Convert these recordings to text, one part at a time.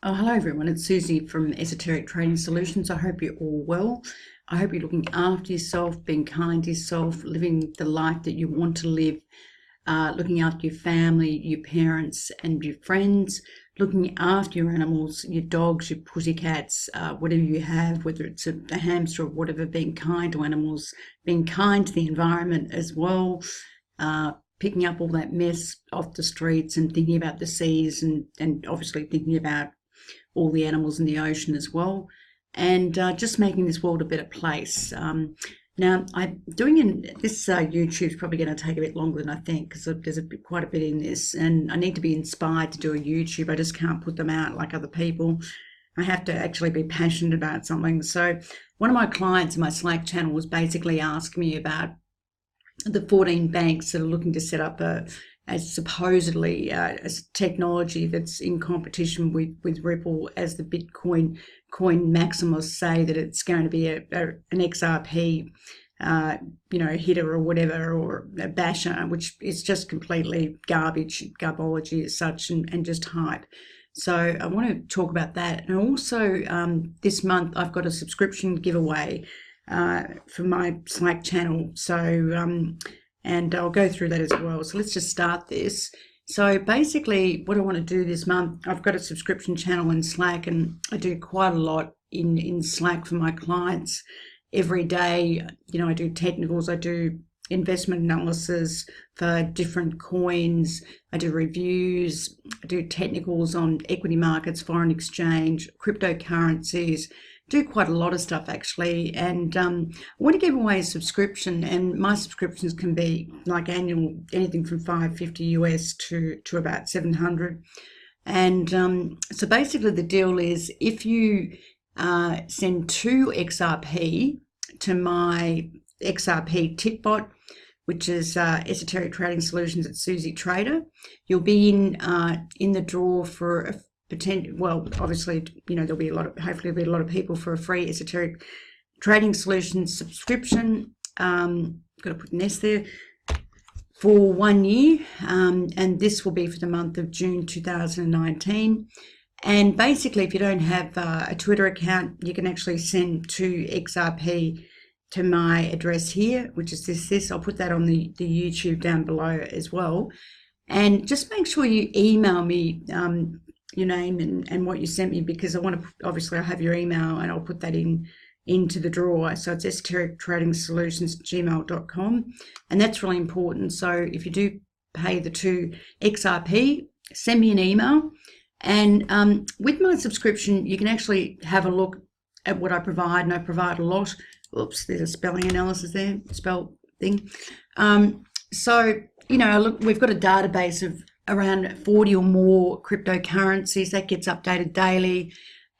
Oh, hello everyone, it's Susie from Esoteric Trading Solutions. I hope you're all well. I hope you're looking after yourself, being kind to yourself, living the life that you want to live, looking after your family, your parents and your friends, looking after your animals, your dogs, your pussycats, whatever you have, whether it's a hamster or whatever, being kind to animals, being kind to the environment as well, picking up all that mess off the streets and thinking about the seas and obviously thinking about all the animals in the ocean as well, and just making this world a better place. Now, I'm doing this YouTube's probably going to take a bit longer than I think, because there's quite a bit in this, and I need to be inspired to do a YouTube. I just can't put them out like other people. I have to actually be passionate about something. So one of my clients in my Slack channel was basically asking me about the 14 banks that are looking to set up as supposedly as technology that's in competition with Ripple, as the Bitcoin coin maximalists say that it's going to be an XRP hitter or whatever, or a basher, which is just completely garbology as such, and just hype. So I want to talk about that. And also this month I've got a subscription giveaway for my Slack channel. So and I'll go through that as well. So let's just start this. So basically what I want to do this month, I've got a subscription channel in Slack, and I do quite a lot in Slack for my clients every day. I do technicals, I do investment analysis for different coins, I do reviews, I do technicals on equity markets, foreign exchange, cryptocurrencies, do quite a lot of stuff actually. And I want to give away a subscription, and my subscriptions can be like annual, anything from $550 US to about 700. And so basically the deal is, if you send 2 XRP to my XRP tip bot, which is Esoteric Trading Solutions at Susie Trader, you'll be in the draw for a potential. Well, obviously, there'll be hopefully there'll be a lot of people for a free Esoteric Trading Solutions subscription. Got to put an S there, for 1 year, and this will be for the month of June 2019. And basically, if you don't have a Twitter account, you can actually send 2 XRP to my address here, which is this. I'll put that on the YouTube down below as well. And just make sure you email me your name and what you sent me, because I want to, obviously I have your email, and I'll put that into the drawer. So it's esoterictradingsolutions@gmail.com, and that's really important. So if you do pay the 2 XRP, send me an email, and with my subscription you can actually have a look at what I provide, and I provide a lot. Oops, there's a spelling analysis there, spell thing. So look, we've got a database of around 40 or more cryptocurrencies that gets updated daily,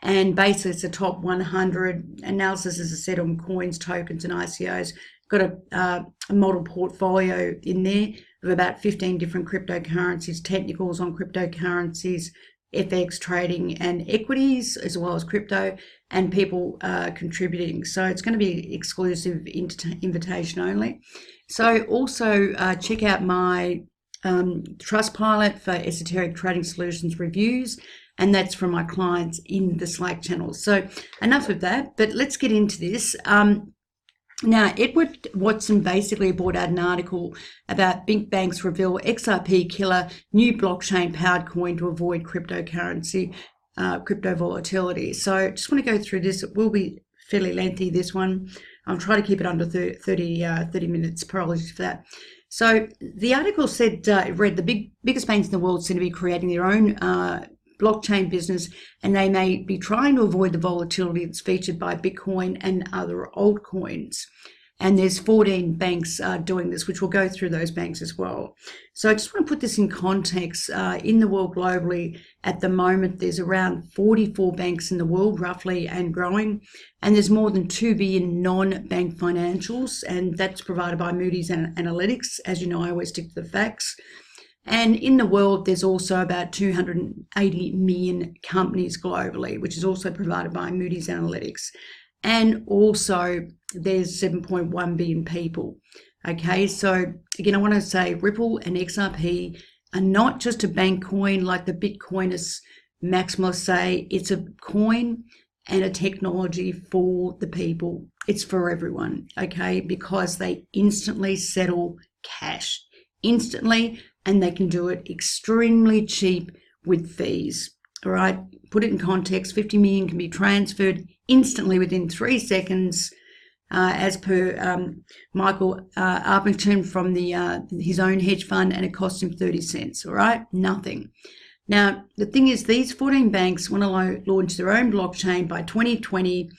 and basically it's the top 100 analysis, as I said, on coins, tokens and ICOs. Got a model portfolio in there of about 15 different cryptocurrencies, technicals on cryptocurrencies, FX trading and equities, as well as crypto, and people contributing. So it's going to be exclusive, invitation only. So also check out my Trustpilot for Esoteric Trading Solutions reviews, and that's from my clients in the Slack channel. So enough of that, but let's get into this. Now, Edward Watson basically brought out an article about big banks reveal XRP killer new blockchain powered coin to avoid crypto volatility. So just want to go through this. It will be fairly lengthy, this one. I'll try to keep it under 30 minutes. Apologies for that. So the article said, it read, the biggest banks in the world seem to be creating their own blockchain business, and they may be trying to avoid the volatility that's featured by Bitcoin and other altcoins. And there's 14 banks doing this, which we'll go through those banks as well. So I just want to put this in context. In the world globally, at the moment, there's around 44 banks in the world, roughly, and growing. And there's more than 2 billion non-bank financials, and that's provided by Moody's Analytics. As you know, I always stick to the facts. And in the world, there's also about 280 million companies globally, which is also provided by Moody's Analytics. And also there's 7.1 billion people. Okay, so again, I want to say Ripple and XRP are not just a bank coin like the Bitcoiners maximalists say it's a coin and a technology for the people. It's for everyone, okay? Because they instantly settle cash, instantly, and they can do it extremely cheap with fees, all right? Put it in context, 50 million can be transferred instantly within 3 seconds, as per Michael Arpington from his own hedge fund, and it costs him 30 cents, all right? Nothing. Now, the thing is, these 14 banks want to launch their own blockchain by 2020,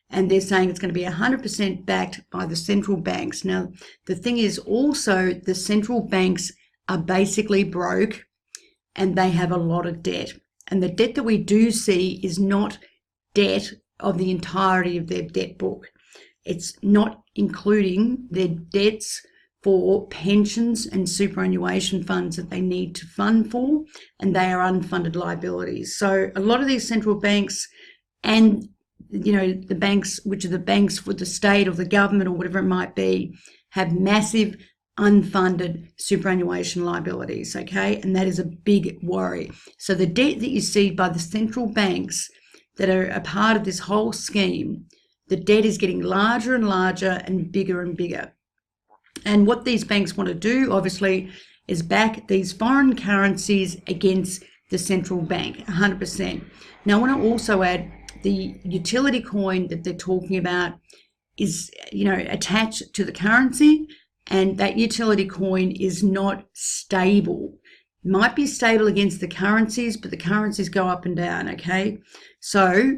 and they're saying it's going to be 100% backed by the central banks. Now, the thing is also the central banks are basically broke and they have a lot of debt. And the debt that we do see is not debt of the entirety of their debt book. It's not including their debts for pensions and superannuation funds that they need to fund for, and they are unfunded liabilities. So a lot of these central banks and, you know, the banks, which are the banks for the state or the government or whatever it might be, have massive unfunded superannuation liabilities, okay? And that is a big worry. So the debt that you see by the central banks that are a part of this whole scheme, the debt is getting larger and larger and bigger. And what these banks want to do, obviously, is back these foreign currencies against the central bank, 100%. Now, I want to also add the utility coin that they're talking about is, you know, attached to the currency, and that utility coin is not stable. It might be stable against the currencies, but the currencies go up and down, okay? So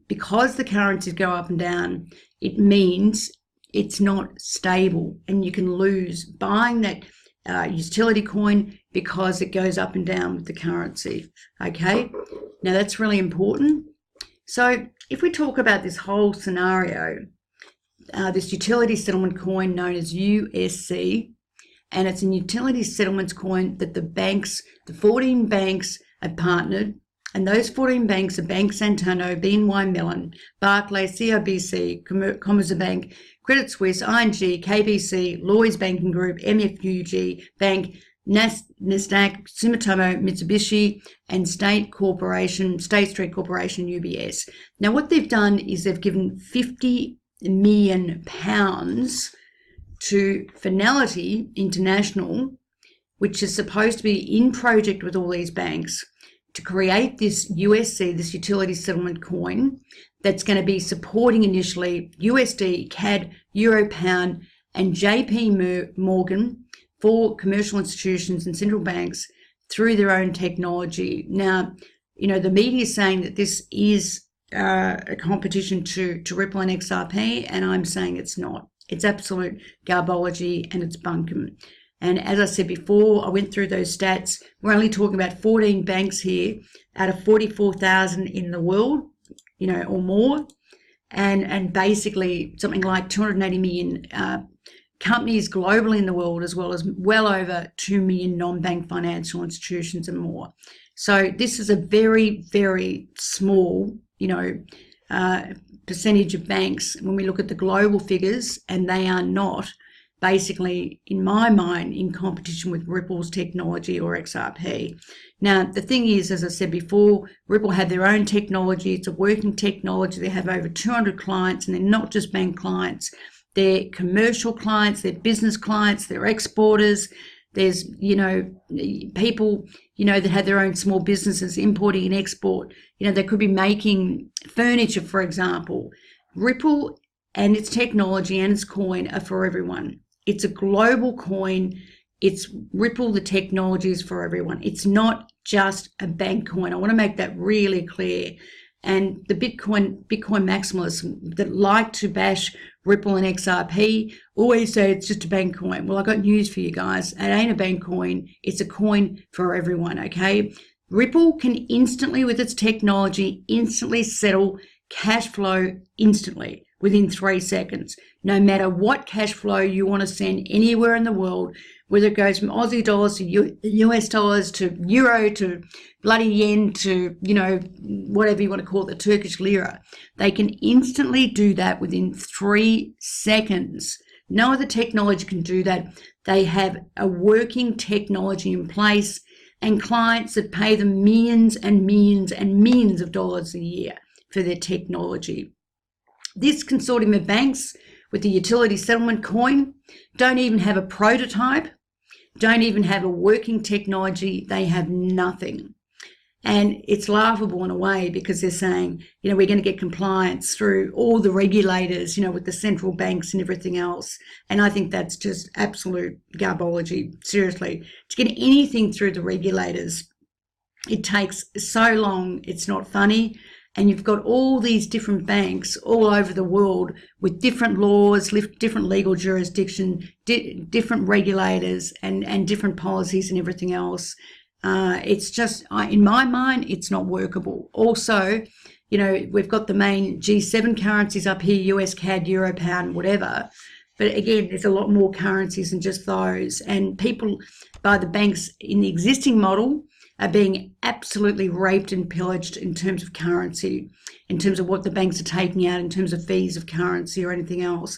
because the currencies go up and down, it means it's not stable, and you can lose buying that utility coin because it goes up and down with the currency, okay? Now that's really important. So if we talk about this whole scenario, this utility settlement coin known as USC, and it's a utility settlements coin that the banks, the 14 banks have partnered, and those 14 banks are Bank Santander, BNY Mellon, Barclays, CIBC, Commerzbank, Credit Suisse, ING, KBC, Lloyds Banking Group, MUFG Bank, Nasdaq, Sumitomo, Mitsui, and State Street Corporation, UBS. Now, what they've done is they've given £50 million to Fnality International, which is supposed to be in project with all these banks, to create this USC, this utility settlement coin, that's going to be supporting initially USD, CAD, Euro, Pound, and JP Morgan for commercial institutions and central banks through their own technology. Now, you know, the media is saying that this is a competition to Ripple and XRP, and I'm saying it's not. It's absolute garbology, and it's bunkum. And as I said before, I went through those stats. We're only talking about 14 banks here out of 44,000 in the world, you know, or more. And basically something like 280 million companies globally in the world, as well as well over 2 million non-bank financial institutions and more. So this is a very, very small, you know, percentage of banks when we look at the global figures, and they are not basically, in my mind, in competition with Ripple's technology or XRP. Now, the thing is, as I said before, Ripple have their own technology. It's a working technology. They have over 200 clients, and they're not just bank clients. They're commercial clients, they're business clients, they're exporters. There's, you know, people, you know, that have their own small businesses importing and export. You know, they could be making furniture, for example. Ripple and its technology and its coin are for everyone. It's a global coin. It's Ripple, the technology is for everyone. It's not just a bank coin. I want to make that really clear. And the Bitcoin maximalists that like to bash Ripple and XRP always say it's just a bank coin. Well, I got news for you guys. It ain't a bank coin. It's a coin for everyone, okay? Ripple can instantly, with its technology, instantly settle cash flow instantly within 3 seconds. No matter what cash flow you want to send anywhere in the world, whether it goes from Aussie dollars to US dollars to euro to bloody yen to, you know, whatever you want to call it, the Turkish lira, they can instantly do that within 3 seconds. No other technology can do that. They have a working technology in place. and clients that pay them millions and millions and millions of dollars a year for their technology. This consortium of banks with the utility settlement coin don't even have a prototype, don't even have a working technology. They have nothing. And it's laughable in a way because they're saying, we're going to get compliance through all the regulators, with the central banks and everything else. And I think that's just absolute garbology. Seriously, to get anything through the regulators, it takes so long. It's not funny. And you've got all these different banks all over the world with different laws, different legal jurisdiction, different regulators and different policies and everything else. It's just, in my mind, it's not workable. Also, we've got the main G7 currencies up here, US CAD, Euro, Pound, whatever. But again, there's a lot more currencies than just those. And people by the banks in the existing model are being absolutely raped and pillaged in terms of currency, in terms of what the banks are taking out, in terms of fees of currency or anything else.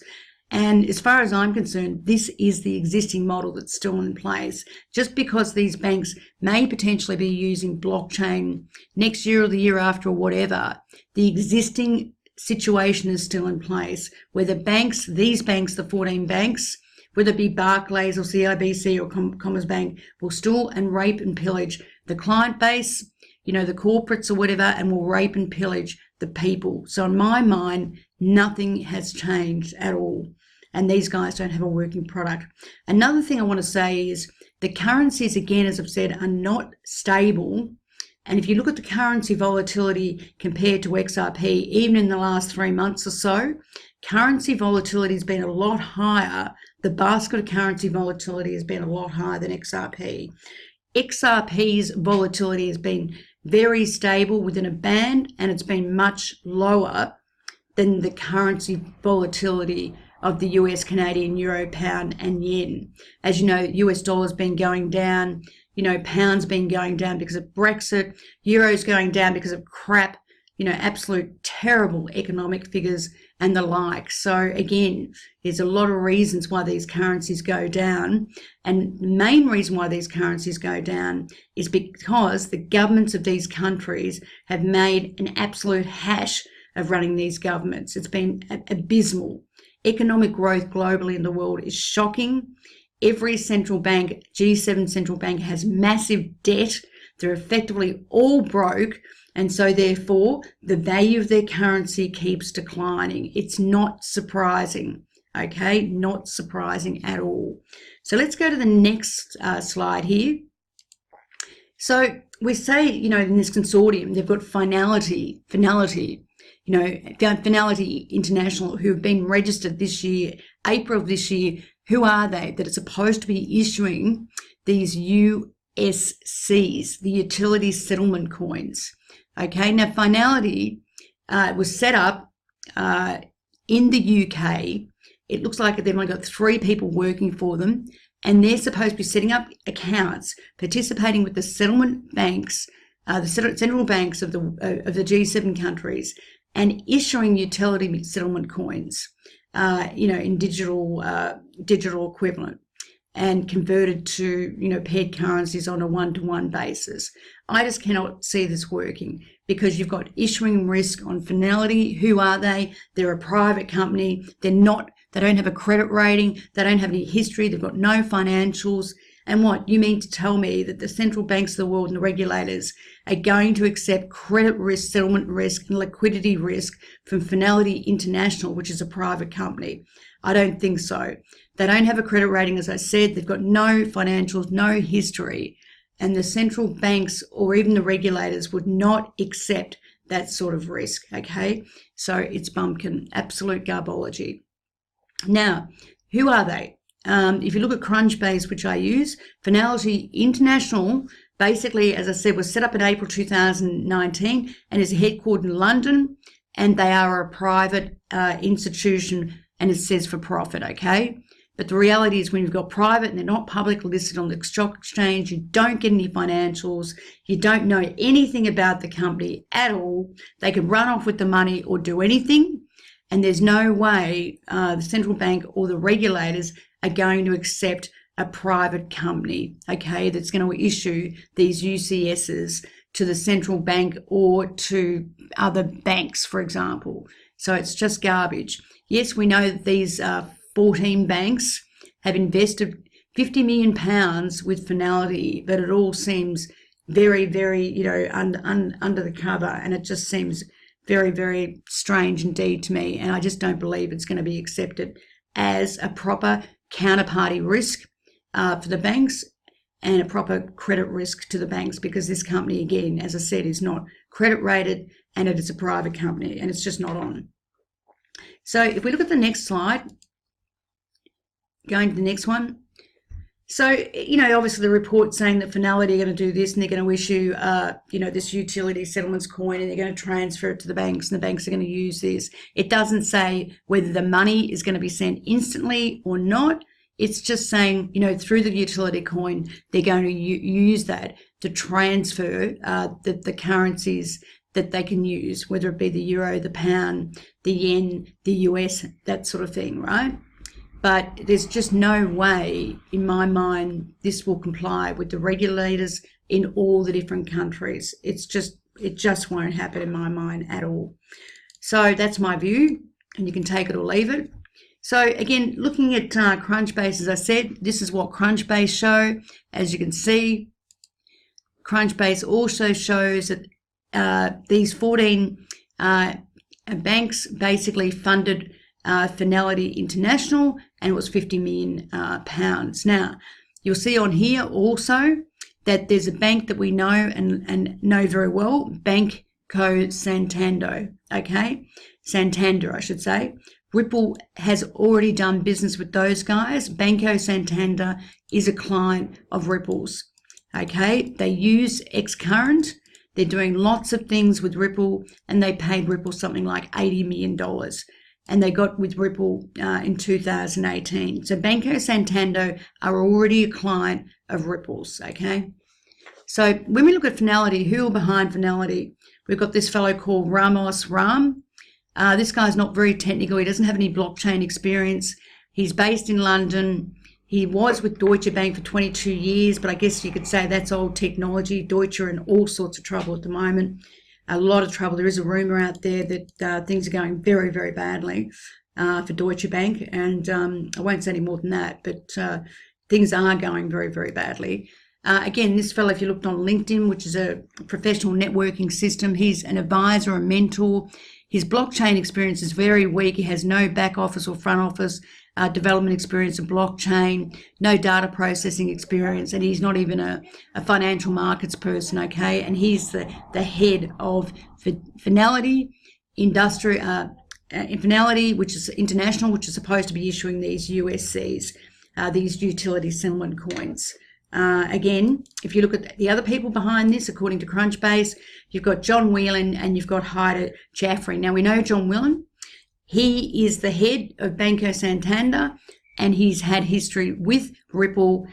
And as far as I'm concerned, this is the existing model that's still in place. Just because these banks may potentially be using blockchain next year or the year after or whatever, the existing situation is still in place where the banks, these banks, the 14 banks, whether it be Barclays or CIBC or Commerzbank, will still and rape and pillage the client base, the corporates or whatever, and will rape and pillage the people. So in my mind, nothing has changed at all. And these guys don't have a working product. Another thing I want to say is the currencies, again, as I've said, are not stable. And if you look at the currency volatility compared to XRP, even in the last 3 months or so, currency volatility has been a lot higher. The basket of currency volatility has been a lot higher than XRP. XRP's volatility has been very stable within a band, and it's been much lower than the currency volatility of the US, Canadian, Euro, Pound and Yen. As you know, US dollar's been going down, Pound's been going down because of Brexit, Euro's going down because of crap, absolute terrible economic figures and the like. So again, there's a lot of reasons why these currencies go down. And the main reason why these currencies go down is because the governments of these countries have made an absolute hash of running these governments. It's been abysmal. Economic growth globally in the world is shocking. Every central bank, G7 central bank, has massive debt. They're effectively all broke. And so therefore, the value of their currency keeps declining. It's not surprising, okay? Not surprising at all. So let's go to the next slide here. So we say, in this consortium, they've got Fnality, Fnality International, who have been registered this year, April of this year. Who are they? That are supposed to be issuing these USCs, the utility settlement coins. Okay, now Fnality was set up in the UK. It looks like they've only got 3 people working for them, and they're supposed to be setting up accounts, participating with the settlement banks, the central banks of the G7 countries, and issuing utility settlement coins, in digital equivalent, and converted to, paired currencies on a one-to-one basis. I just cannot see this working because you've got issuing risk on Fnality. Who are they? They're a private company. They don't have a credit rating. They don't have any history. They've got no financials. And what, you mean to tell me that the central banks of the world and the regulators are going to accept credit risk, settlement risk, and liquidity risk from Fnality International, which is a private company? I don't think so. They don't have a credit rating, as I said. They've got no financials, no history. And the central banks or even the regulators would not accept that sort of risk, okay? So it's bumpkin, absolute garbology. Now, who are they? If you look at Crunchbase, which I use, Fnality International, basically, as I said, was set up in April 2019 and is headquartered in London, and they are a private institution, and it says for profit, okay? But the reality is when you've got private and they're not publicly listed on the stock exchange, you don't get any financials, you don't know anything about the company at all. They can run off with the money or do anything, and there's no way the central bank or the regulators are going to accept a private company, okay, that's going to issue these UCSs to the central bank or to other banks, for example. So it's just garbage. Yes, we know that these 14 banks have invested £50 million with Fnality, but it all seems very, very, you know, under the cover, and it just seems very, very strange indeed to me, and I just don't believe it's going to be accepted as a proper counterparty risk for the banks and a proper credit risk to the banks, because this company, again, as I said, is not credit rated and it is a private company and it's just not on. So if we look at the next slide, going to the next one. So, you know, obviously the report saying that Fnality are going to do this and they're going to issue, you know, this utility settlements coin and they're going to transfer it to the banks and the banks are going to use this. It doesn't say whether the money is going to be sent instantly or not. It's just saying, you know, through the utility coin, they're going to use that to transfer the currencies that they can use, whether it be the euro, the pound, the yen, the US, that sort of thing, right? But there's just no way, in my mind, this will comply with the regulators in all the different countries. It just won't happen in my mind at all. So that's my view, and you can take it or leave it. So again, looking at Crunchbase, as I said, this is what Crunchbase show. As you can see, Crunchbase also shows that these 14 banks basically funded Fnality International, and it was £50 million. Now, you'll see on here also that there's a bank that we know and know very well, Banco Santander, okay? Santander, I should say. Ripple has already done business with those guys. Banco Santander is a client of Ripple's, okay? They use Xcurrent. They're doing lots of things with Ripple, and they paid Ripple something like $80 million. And they got with Ripple in 2018. So Banco Santander are already a client of Ripple's, okay? So when we look at Fnality, who are behind Fnality? We've got this fellow called Ramos Ram. This guy's not very technical. He doesn't have any blockchain experience. He's based in London. He was with Deutsche Bank for 22 years, but I guess you could say that's old technology. Deutsche are in all sorts of trouble at the moment. A lot of trouble. There is a rumor out there that things are going very, very badly for Deutsche Bank, and I won't say any more than that, but things are going very, very badly. Again, this fellow, if you looked on LinkedIn, which is a professional networking system, he's an advisor, a mentor. His blockchain experience is very weak. He has no back office or front office development experience of blockchain, no data processing experience, and he's not even a financial markets person, okay? And he's the head of Fnality Fnality, which is international, which is supposed to be issuing these USCs, these utility settlement coins. Again, if you look at the other people behind this, according to Crunchbase, you've got John Whelan and you've got Hyder Jaffrey. Now, we know John Whelan. He is the head of Banco Santander, and he's had history with Ripple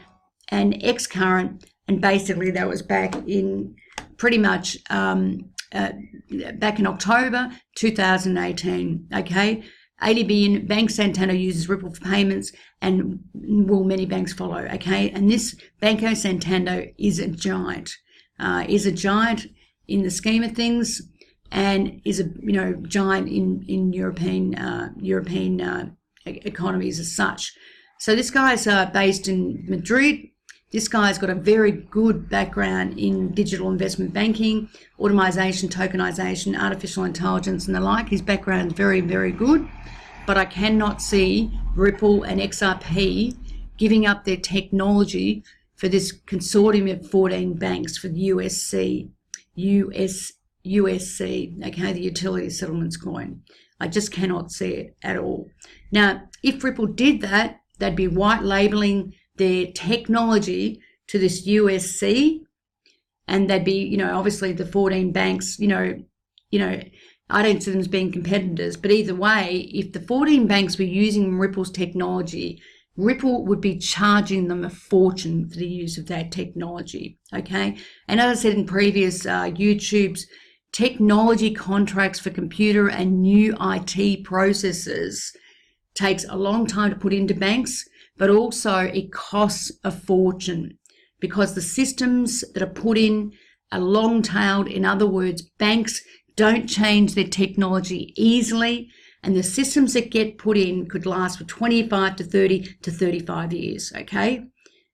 and Xcurrent, and basically that was back in pretty much back in October 2018, okay? 80 billion, Bank Santander uses Ripple for payments, and will many banks follow, okay? And this Banco Santander is a giant in the scheme of things, and is a giant in European economies as such. So this guy's based in Madrid. This guy's got a very good background in digital investment banking, automation, tokenization, artificial intelligence, and the like. His background is very, very good. But I cannot see Ripple and XRP giving up their technology for this consortium of 14 banks for the USC, okay, the utility settlements coin. I just cannot see it at all. Now, if Ripple did that, they'd be white labeling their technology to this USC, and they'd be, obviously the 14 banks, I don't see them as being competitors, but either way, if the 14 banks were using Ripple's technology, Ripple would be charging them a fortune for the use of that technology, okay? And as I said in previous YouTube's, technology contracts for computer and new IT processes takes a long time to put into banks, but also it costs a fortune because the systems that are put in are long-tailed. In other words, banks don't change their technology easily, and the systems that get put in could last for 25 to 30 to 35 years, okay?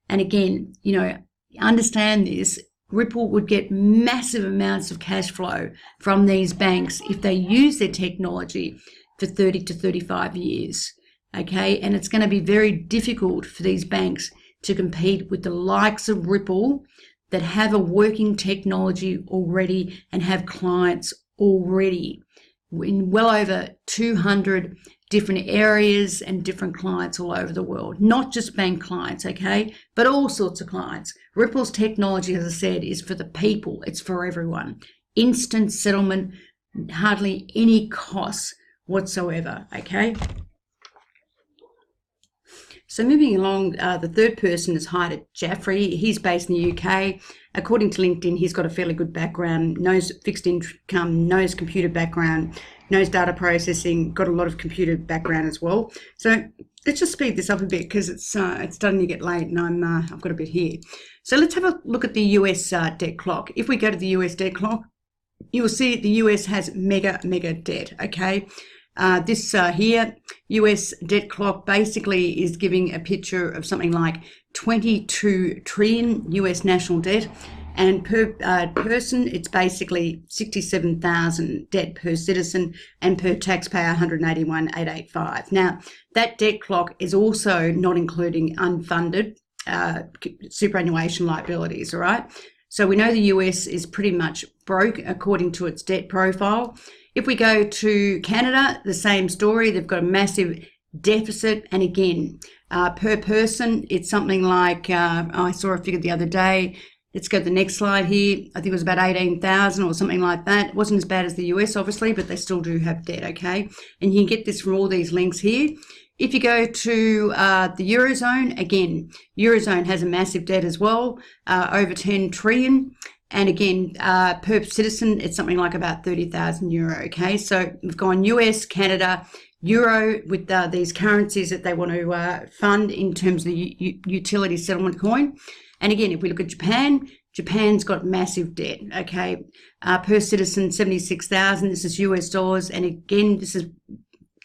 And again, you know, understand this, Ripple would get massive amounts of cash flow from these banks if they use their technology for 30 to 35 years, okay? And it's going to be very difficult for these banks to compete with the likes of Ripple that have a working technology already and have clients already in well over 200 different areas and different clients all over the world, not just bank clients, okay, but all sorts of clients. Ripple's technology, as I said, is for the people. It's for everyone. Instant settlement, hardly any costs whatsoever, okay? So moving along, the third person is Hyder Jaffrey. He's based in the UK. According to LinkedIn, he's got a fairly good background, knows fixed income, knows computer background, knows data processing, got a lot of computer background as well. So let's just speed this up a bit because it's starting to get late and I've got a bit here. So let's have a look at the US debt clock. If we go to the US debt clock, you'll see the US has mega debt, okay? This here, US debt clock basically is giving a picture of something like 22 trillion US national debt, and per person it's basically 67,000 debt per citizen, and per taxpayer 181,885. Now that debt clock is also not including unfunded superannuation liabilities, all right? So we know the US is pretty much broke according to its debt profile. If we go to Canada, the same story. They've got a massive deficit. And again, per person, it's something like, I saw a figure the other day. Let's go to the next slide here. I think it was about 18,000 or something like that. It wasn't as bad as the US, obviously, but they still do have debt, okay? And you can get this from all these links here. If you go to the Eurozone, again, Eurozone has a massive debt as well, over 10 trillion. And again, per citizen, it's something like about 30,000 euro, okay? So we've gone US, Canada, Euro with these currencies that they want to fund in terms of the utility settlement coin. And again, if we look at Japan, Japan's got massive debt, okay? Per citizen, 76,000. This is US dollars. And again, this is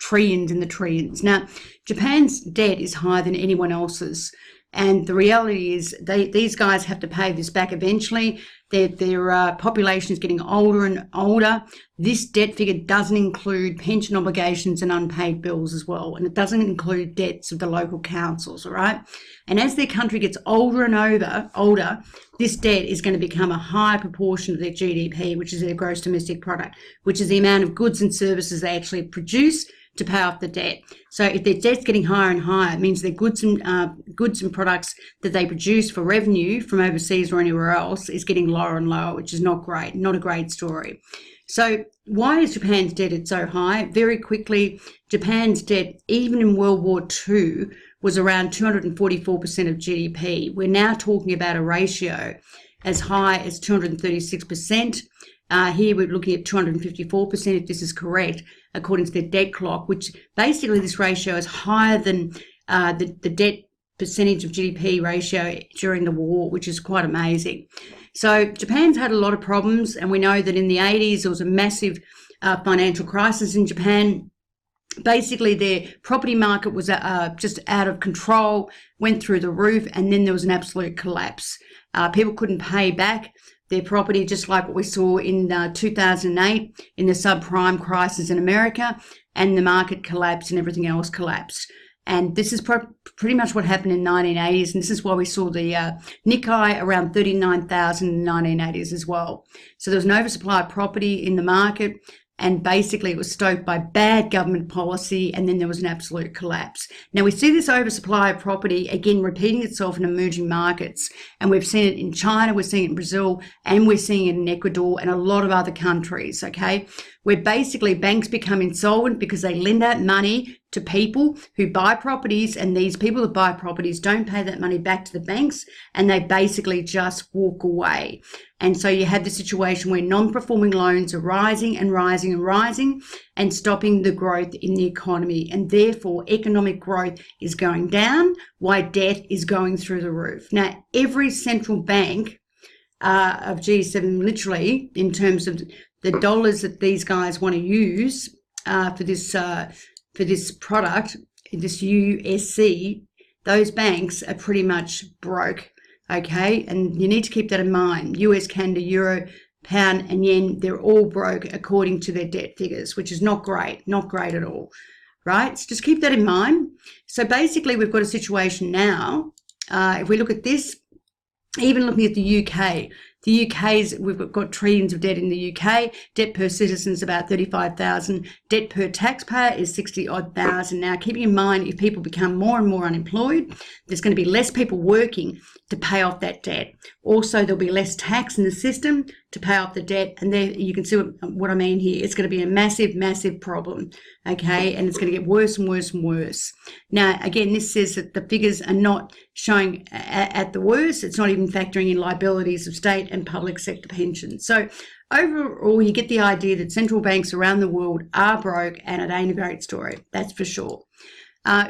trillions in the trillions. Now, Japan's debt is higher than anyone else's. And the reality is these guys have to pay this back eventually. Their population is getting older and older. This debt figure doesn't include pension obligations and unpaid bills as well. And it doesn't include debts of the local councils, all right? And as their country gets older and older, this debt is going to become a higher proportion of their GDP, which is their gross domestic product, which is the amount of goods and services they actually produce to pay off the debt. So if their debt's getting higher and higher, it means their goods and products that they produce for revenue from overseas or anywhere else is getting lower and lower, which is not great, not a great story. So why is Japan's debt so high? Very quickly, Japan's debt, even in World War II, was around 244% of GDP. We're now talking about a ratio as high as 236%. Here we're looking at 254% if this is correct, according to their debt clock, which basically this ratio is higher than the debt percentage of GDP ratio during the war, which is quite amazing. So Japan's had a lot of problems, and we know that in the 80s there was a massive financial crisis in Japan. Basically, their property market was just out of control, went through the roof, and then there was an absolute collapse. People couldn't pay back their property, just like what we saw in 2008 in the subprime crisis in America, and the market collapsed and everything else collapsed. And this is pretty much what happened in the 1980s, and this is why we saw the Nikkei around 39,000 in the 1980s as well. So there was an oversupply of property in the market, and basically it was stoked by bad government policy, and then there was an absolute collapse. Now we see this oversupply of property again repeating itself in emerging markets, and we've seen it in China, we're seeing it in Brazil, and we're seeing it in Ecuador and a lot of other countries, okay, where basically banks become insolvent because they lend out money to people who buy properties, and these people that buy properties don't pay that money back to the banks, and they basically just walk away. And so you have the situation where non-performing loans are rising and rising and rising and stopping the growth in the economy, and therefore economic growth is going down while debt is going through the roof. Now, every central bank of G7, literally, in terms of the dollars that these guys want to use for this product, this USC, those banks are pretty much broke, okay? And you need to keep that in mind. US, Canada, Euro, Pound and Yen, they're all broke according to their debt figures, which is not great at all, right? So just keep that in mind. So basically, we've got a situation now, if we look at this, even looking at the UK, we've got trillions of debt in the UK. Debt per citizen is about 35,000. Debt per taxpayer is 60-odd thousand. Now, keeping in mind, if people become more and more unemployed, there's going to be less people working to pay off that debt. Also, there'll be less tax in the system to pay off the debt. And there you can see what I mean here. It's going to be a massive, massive problem, okay? And it's going to get worse and worse and worse. Now, again, this says that the figures are not showing at the worst. It's not even factoring in liabilities of state and public sector pensions. So overall, you get the idea that central banks around the world are broke, and it ain't a great story, that's for sure.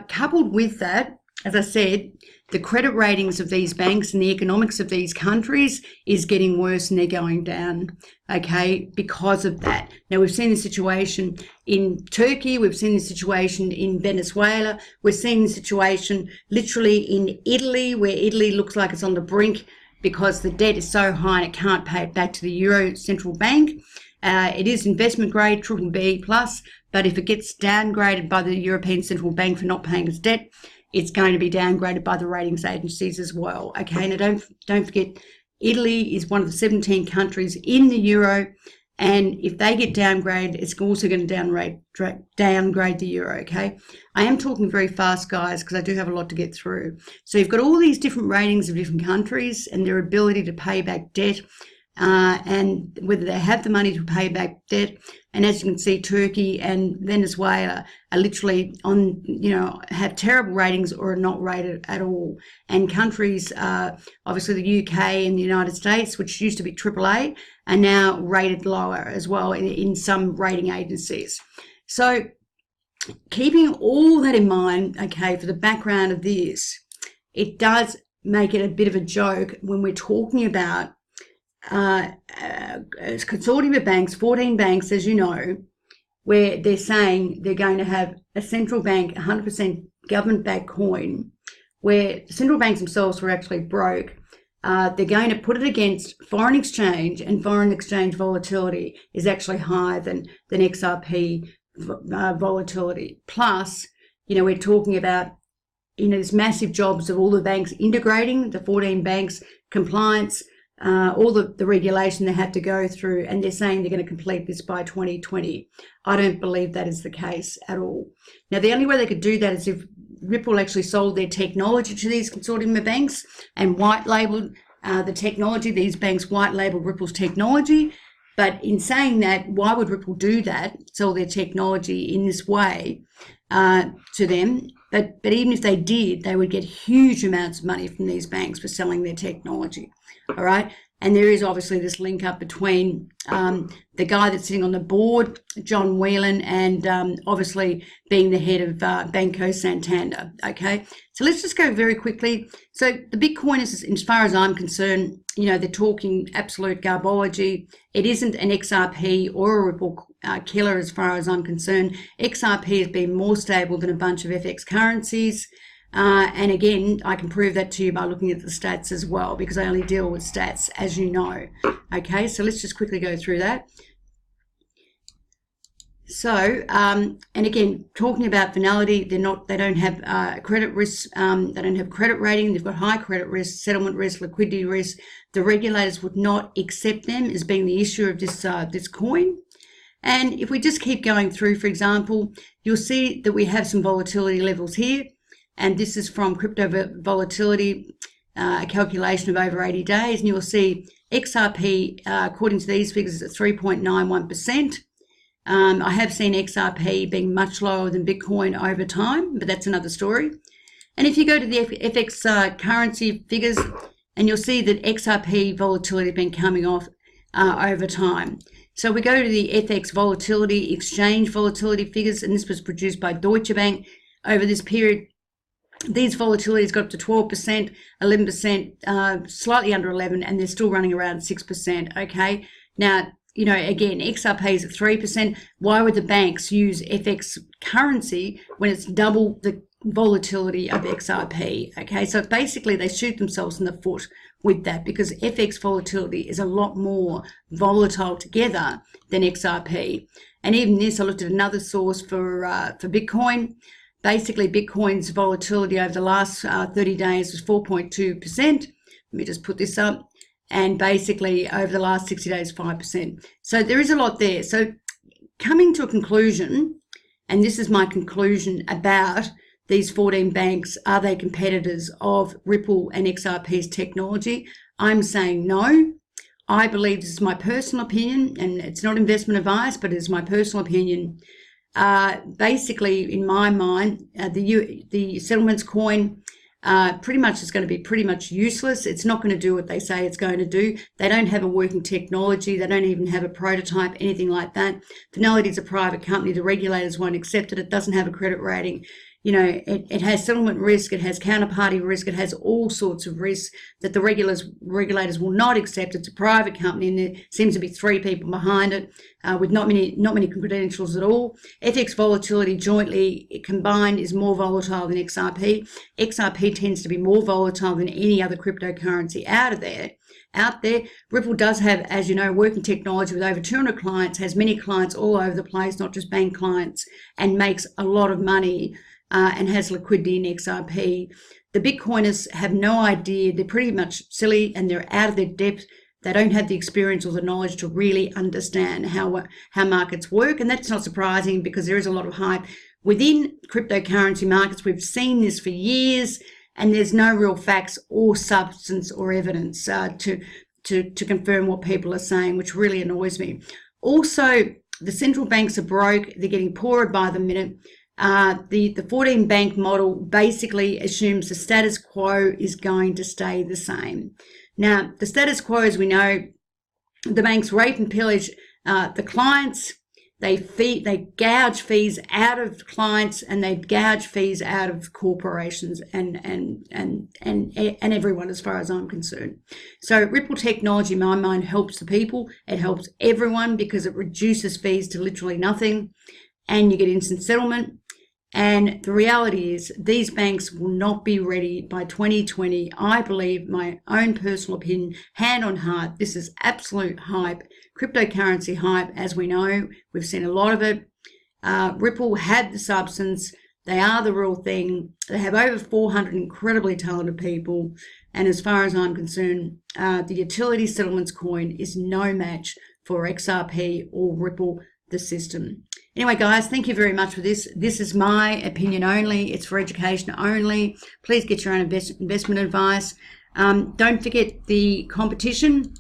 Coupled with that, as I said, the credit ratings of these banks and the economics of these countries is getting worse, and they're going down, okay, because of that. Now, we've seen the situation in Turkey, we've seen the situation in Venezuela, we're seeing the situation literally in Italy, where Italy looks like it's on the brink because the debt is so high and it can't pay it back to the Euro Central Bank. It is investment grade, BBB+, but if it gets downgraded by the European Central Bank for not paying its debt, it's going to be downgraded by the ratings agencies as well. Okay, now don't forget, Italy is one of the 17 countries in the Euro, and if they get downgraded, it's also going to downgrade the Euro, okay? I am talking very fast, guys, because I do have a lot to get through. So you've got all these different ratings of different countries and their ability to pay back debt, and whether they have the money to pay back debt. And as you can see, Turkey and Venezuela are literally on, have terrible ratings or are not rated at all. And countries, obviously the UK and the United States, which used to be AAA, are now rated lower as well in some rating agencies. So keeping all that in mind, okay, for the background of this, it does make it a bit of a joke when we're talking about consortium of banks, 14 banks, as you know, where they're saying they're going to have a central bank, 100% government-backed coin, where the central banks themselves were actually broke. They're going to put it against foreign exchange, and foreign exchange volatility is actually higher than XRP volatility. Plus, we're talking about, there's massive jobs of all the banks integrating, the 14 banks, compliance, all the regulation they have to go through, and they're saying they're going to complete this by 2020. I don't believe that is the case at all. Now, the only way they could do that is if Ripple actually sold their technology to these consortium of banks and white-labelled the technology. These banks white-labelled Ripple's technology. But in saying that, why would Ripple do that, sell their technology in this way to them? But even if they did, they would get huge amounts of money from these banks for selling their technology. All right. And there is obviously this link up between the guy that's sitting on the board, John Whelan, and obviously being the head of Banco Santander. Okay. So let's just go very quickly. So the Bitcoin is, as far as I'm concerned, they're talking absolute garbology. It isn't an XRP or a Ripple killer as far as I'm concerned. XRP has been more stable than a bunch of FX currencies. And again, I can prove that to you by looking at the stats as well, because I only deal with stats, as you know. Okay, so let's just quickly go through that. So, and again, talking about Fnality, they don't have credit risk, they don't have credit rating, they've got high credit risk, settlement risk, liquidity risk. The regulators would not accept them as being the issue of this coin. And if we just keep going through, for example, you'll see that we have some volatility levels here. And this is from crypto volatility, a calculation of over 80 days. And you'll see XRP, according to these figures, is at 3.91%. I have seen XRP being much lower than Bitcoin over time, but that's another story. And if you go to the FX currency figures, and you'll see that XRP volatility has been coming off over time. So we go to the FX volatility, exchange volatility figures, and this was produced by Deutsche Bank over this period. These volatilities got up to 12%, 11%, slightly under 11%, and they're still running around 6%, okay? Now, you know, again, XRP is at 3%. Why would the banks use FX currency when it's double the volatility of XRP? Okay, so basically they shoot themselves in the foot with that, because FX volatility is a lot more volatile together than XRP. And even this, I looked at another source for Bitcoin. Basically, Bitcoin's volatility over the last 30 days was 4.2%. Let me just put this up. And basically over the last 60 days, 5%. So there is a lot there. So coming to a conclusion, and this is my conclusion about these 14 banks, are they competitors of Ripple and XRP's technology? I'm saying no. I believe, this is my personal opinion, and it's not investment advice, but it's my personal opinion. Basically, in my mind, the settlements coin pretty much is going to be pretty much useless. It's not going to do what they say it's going to do. They don't have a working technology. They don't even have a prototype, anything like that. Fnality is a private company. The regulators won't accept it. It doesn't have a credit rating. You know, it has settlement risk, it has counterparty risk, it has all sorts of risks that the regulators will not accept. It's a private company, and there seems to be 3 people behind it with not many credentials at all. FX volatility jointly combined is more volatile than XRP. XRP tends to be more volatile than any other cryptocurrency out there. Ripple does have, as you know, working technology with over 200 clients, has many clients all over the place, not just bank clients, and makes a lot of money. And has liquidity in XRP. The Bitcoiners have no idea. They're pretty much silly, and they're out of their depth. They don't have the experience or the knowledge to really understand how markets work. And that's not surprising, because there is a lot of hype within cryptocurrency markets. We've seen this for years, and there's no real facts or substance or evidence to confirm what people are saying, which really annoys me. Also, the central banks are broke. They're getting poorer by the minute. The 14 bank model basically assumes the status quo is going to stay the same. Now, the status quo, as we know, the banks rape and pillage the clients. They gouge fees out of clients, and they gouge fees out of corporations and everyone, as far as I'm concerned. So Ripple technology, in my mind, helps the people. It helps everyone because it reduces fees to literally nothing, and you get instant settlement. And the reality is these banks will not be ready by 2020. I believe, my own personal opinion, hand on heart, this is absolute hype, cryptocurrency hype, as we know. We've seen a lot of it. Ripple had the substance. They are the real thing. They have over 400 incredibly talented people. And as far as I'm concerned, the utility settlements coin is no match for XRP or Ripple, the system. Anyway, guys, thank you very much for this. This is my opinion only. It's for education only. Please get your own investment advice. Don't forget the competition.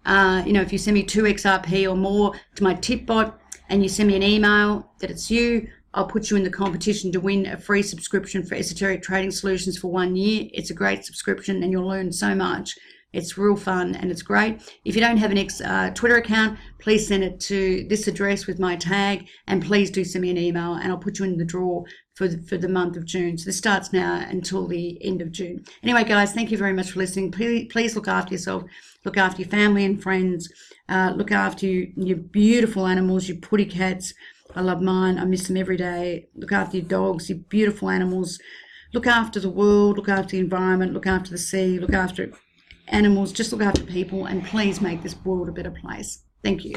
You know, if you send me 2 XRP or more to my tip bot, and you send me an email that it's you, I'll put you in the competition to win a free subscription for Esoteric Trading Solutions for 1 year. It's a great subscription, and you'll learn so much. It's real fun, and it's great. If you don't have an Twitter account, please send it to this address with my tag, and please do send me an email, and I'll put you in the draw for the month of June. So this starts now until the end of June. Anyway, guys, thank you very much for listening. Please look after yourself. Look after your family and friends. Look after your beautiful animals, your putty cats. I love mine. I miss them every day. Look after your dogs, your beautiful animals. Look after the world. Look after the environment. Look after the sea. Look after animals. Just look after people, and please make this world a better place. Thank you.